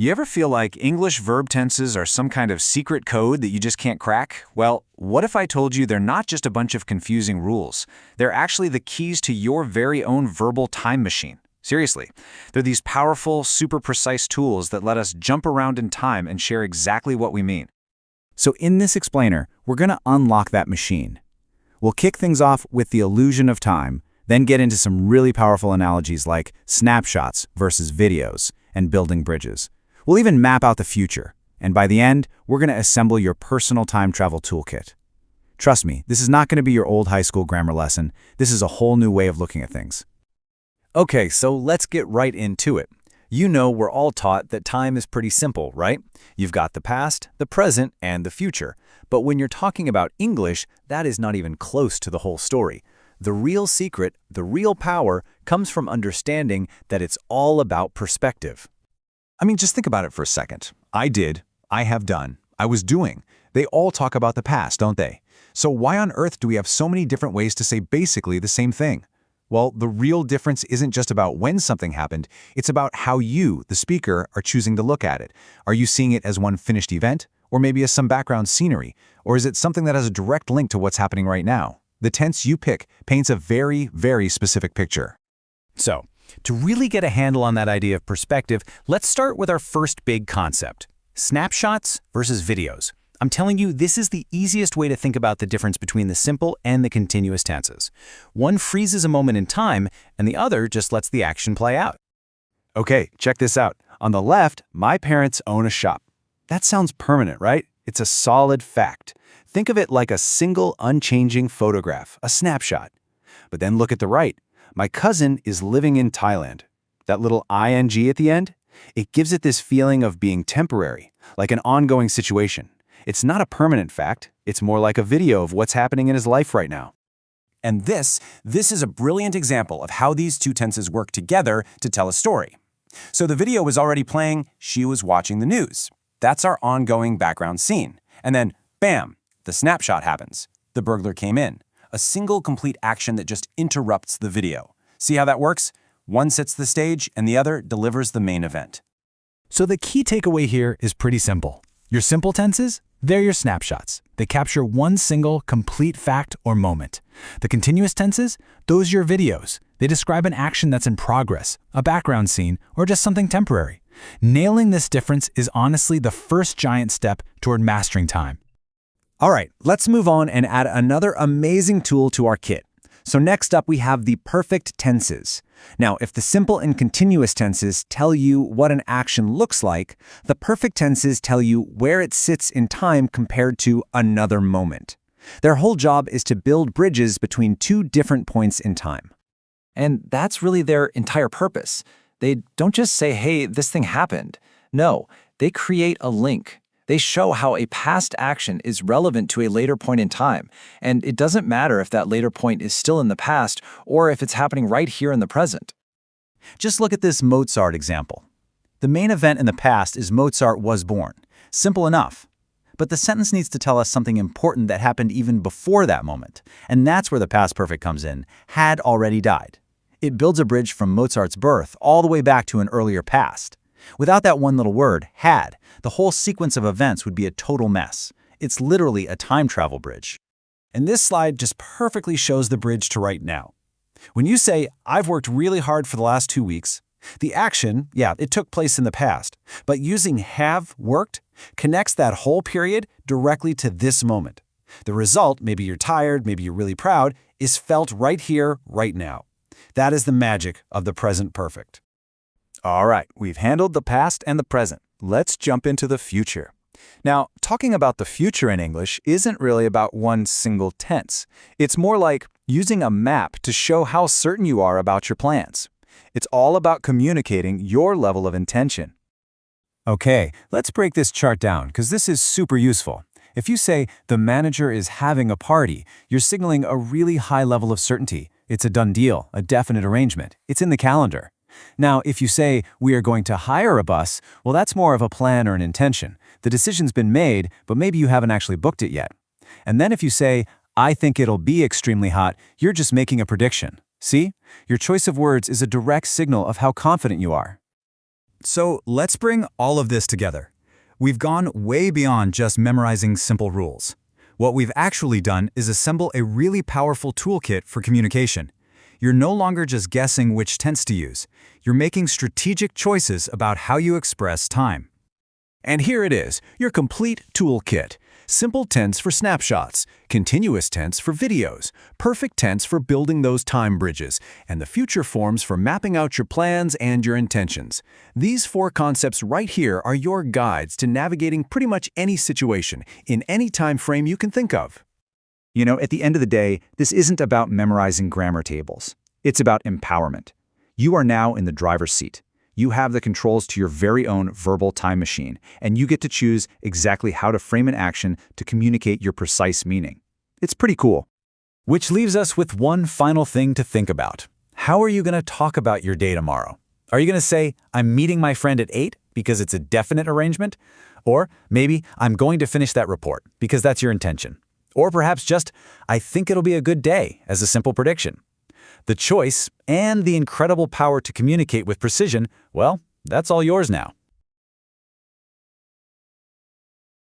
You ever feel like English verb tenses are some kind of secret code that you just can't crack? Well, what if I told you they're not just a bunch of confusing rules? They're actually the keys to your very own verbal time machine. Seriously, they're these powerful, super precise tools that let us jump around in time and share exactly what we mean. So in this explainer, we're going to unlock that machine. We'll kick things off with the illusion of time, then get into some really powerful analogies like snapshots versus videos and building bridges. We'll even map out the future, and by the end, we're going to assemble your personal time travel toolkit. Trust me, this is not going to be your old high school grammar lesson. This is a whole new way of looking at things. Okay, so let's get right into it. You know we're all taught that time is pretty simple, right? You've got the past, the present, and the future. But when you're talking about English, that is not even close to the whole story. The real secret, the real power, comes from understanding that it's all about perspective. I mean, just think about it for a second. I did, I have done, I was doing. They all talk about the past, don't they? So why on earth do we have so many different ways to say basically the same thing? Well, the real difference isn't just about when something happened, it's about how you, the speaker, are choosing to look at it. Are you seeing it as one finished event? Or maybe as some background scenery? Or is it something that has a direct link to what's happening right now? The tense you pick paints a very, very specific picture. So, to really get a handle on that idea of perspective, let's start with our first big concept: snapshots versus videos. I'm telling you, this is the easiest way to think about the difference between the simple and the continuous tenses. One freezes a moment in time, and the other just lets the action play out. Okay, check this out. On the left, my parents own a shop. That sounds permanent, right? It's a solid fact. Think of it like a single, unchanging photograph, a snapshot. But then look at the right. My cousin is living in Thailand. That little ing at the end? It gives it this feeling of being temporary, like an ongoing situation. It's not a permanent fact. It's more like a video of what's happening in his life right now. And this is a brilliant example of how these two tenses work together to tell a story. So the video was already playing, she was watching the news. That's our ongoing background scene. And then, bam, the snapshot happens. The burglar came in. A single complete action that just interrupts the video. See how that works? One sets the stage and the other delivers the main event. So the key takeaway here is pretty simple. Your simple tenses, they're your snapshots. They capture one single, complete fact or moment. The continuous tenses, those are your videos. They describe an action that's in progress, a background scene, or just something temporary. Nailing this difference is honestly the first giant step toward mastering time. All right, let's move on and add another amazing tool to our kit. So next up, we have the perfect tenses. Now, if the simple and continuous tenses tell you what an action looks like, the perfect tenses tell you where it sits in time compared to another moment. Their whole job is to build bridges between two different points in time. And that's really their entire purpose. They don't just say, hey, this thing happened. No, they create a link. They show how a past action is relevant to a later point in time, and it doesn't matter if that later point is still in the past or if it's happening right here in the present. Just look at this Mozart example. The main event in the past is Mozart was born. Simple enough. But the sentence needs to tell us something important that happened even before that moment, and that's where the past perfect comes in, had already died. It builds a bridge from Mozart's birth all the way back to an earlier past. Without that one little word, had, the whole sequence of events would be a total mess. It's literally a time travel bridge. And this slide just perfectly shows the bridge to right now. When you say, I've worked really hard for the last 2 weeks, the action, yeah, it took place in the past, but using have worked connects that whole period directly to this moment. The result, maybe you're tired, maybe you're really proud, is felt right here, right now. That is the magic of the present perfect. All right, we've handled the past and the present. Let's jump into the future. Now, talking about the future in English isn't really about one single tense. It's more like using a map to show how certain you are about your plans. It's all about communicating your level of intention. Okay, let's break this chart down because this is super useful. If you say, the manager is having a party, you're signaling a really high level of certainty. It's a done deal, a definite arrangement. It's in the calendar. Now, if you say, we are going to hire a bus, well, that's more of a plan or an intention. The decision's been made, but maybe you haven't actually booked it yet. And then if you say, I think it'll be extremely hot, you're just making a prediction. See? Your choice of words is a direct signal of how confident you are. So let's bring all of this together. We've gone way beyond just memorizing simple rules. What we've actually done is assemble a really powerful toolkit for communication. You're no longer just guessing which tense to use. You're making strategic choices about how you express time. And here it is, your complete toolkit. Simple tense for snapshots, continuous tense for videos, perfect tense for building those time bridges, and the future forms for mapping out your plans and your intentions. These 4 concepts right here are your guides to navigating pretty much any situation, in any time frame you can think of. You know, at the end of the day, this isn't about memorizing grammar tables. It's about empowerment. You are now in the driver's seat. You have the controls to your very own verbal time machine, and you get to choose exactly how to frame an action to communicate your precise meaning. It's pretty cool. Which leaves us with one final thing to think about. How are you going to talk about your day tomorrow? Are you going to say, I'm meeting my friend at 8 because it's a definite arrangement? Or maybe I'm going to finish that report because that's your intention. Or perhaps just, I think it'll be a good day as a simple prediction. The choice and the incredible power to communicate with precision, well, that's all yours now.